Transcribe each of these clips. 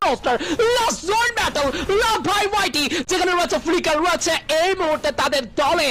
roaster last zone battle লভ ভাই ওয়াইটি যেখানে রয়েছে ফ্লিকার রয়েছে এই মুহূর্তে তাদের দলে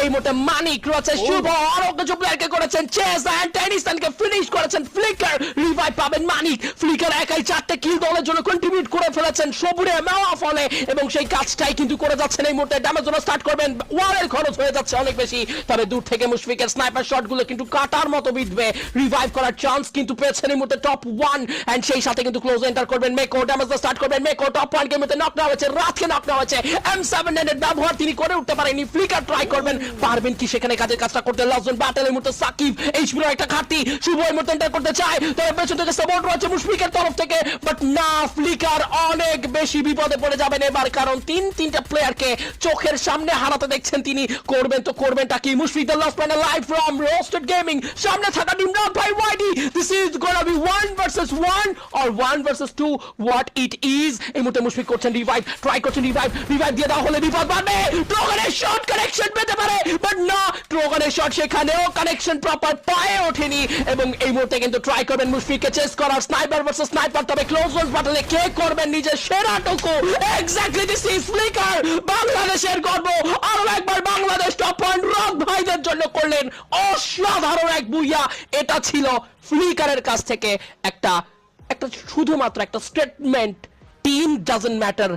এই মুহূর্তে মানিক রয়েছে শুভ আরো কিছু প্লেয়ারকে করেছেন চেস এন্ড টেনিসনকে ফিনিশ করেছেন ফ্লিকার রিভাইভ পাবেন মানিক ফ্লিকার একাই 4টা কিল দলের জন্য কন্ট্রিবিউট করে ফেলেছেন সবুরে মেওয়া ফলে এবং সেই কাজটাই কিন্তু করে যাচ্ছেন এই মুহূর্তে ড্যামেজ জন্য স্টার্ট করবেন ওয়ারের খরচ হয়ে যাচ্ছে অনেক বেশি তবে দূর থেকে মুশফিকের স্নাইপার শটগুলো কিন্তু কাটার মতো বিঁধবে রিভাইভ করার চান্স কিন্তু পেয়েছেন এই মুহূর্তে টপ 1 এন্ড সেই সাথে কিন্তু ক্লোজ এন্টার করবেন মেকো ড্যামেজ স্টার্ট করবেন মেকো টপ 1 গেমেতে নক না হয়েছে রাতকে নক না হয়েছে M7 এর ব্যবহার তিনি করে উঠতে পারেননি ফ্লিকার ট্রাই করবেন পারবেন কি সেখানে কাজটা করতে লাস্ট ব্যাটল এই মুহূর্তে সাকিব এইচপির একটা ঘাটতি শুভ এই মুহূর্তে এন্টার করতে চায় তবে পেছন থেকে সাপোর্ট রয়েছে মুশফিকের তরফ থেকে বাট না ফ্লিকার অনেক বেশি বিপদে পড়ে যাবেন এবার কারণ তিনটা প্লেয়ারকে চোখের সামনে হারাতে দেখছেন তিনি করবেন তো করবেনটা কি Mushfiq the last man live from roasted gaming সামনে থাকা নিমরাত ভাই ওয়াইডি this is gonna be 1 versus 1 or 1 versus 2 what it is এই মুহূর্তে মুশফিক করছেন রিভাইভ ট্রাই করছেন রিভাইভ দিয়ে দেওয়া হলে বিপদ বাড়বে ট্রোগানের শট কানেকশন পেতে পারে বাট না ট্রোগানের শট সেখানেও কানেকশন প্রপার পায়ে ওঠেনি এবং এই মুহূর্তে কিন্তু ট্রাই করবেন মুশফিককে চেস করার স্নাইপার ভার্সেস স্নাইপার তবে ক্লোজ রেঞ্জ ব্যাটলে কে করবেন নিজের সেরাটুকু এক্স্যাক্টলি দিস ইজ ফ্লিকার বাংলাদেশের গর্ব আরো একবার বাংলাদেশ টপ পয়েন্ট রক ভাইদের জন্য করলেন অসাধারণ এক বুইয়া এটা ছিল ফ্লিকারের কাছ থেকে একটা শুধুমাত্র একটা স্টেটমেন্ট টিম ডাজন্ট ম্যাটার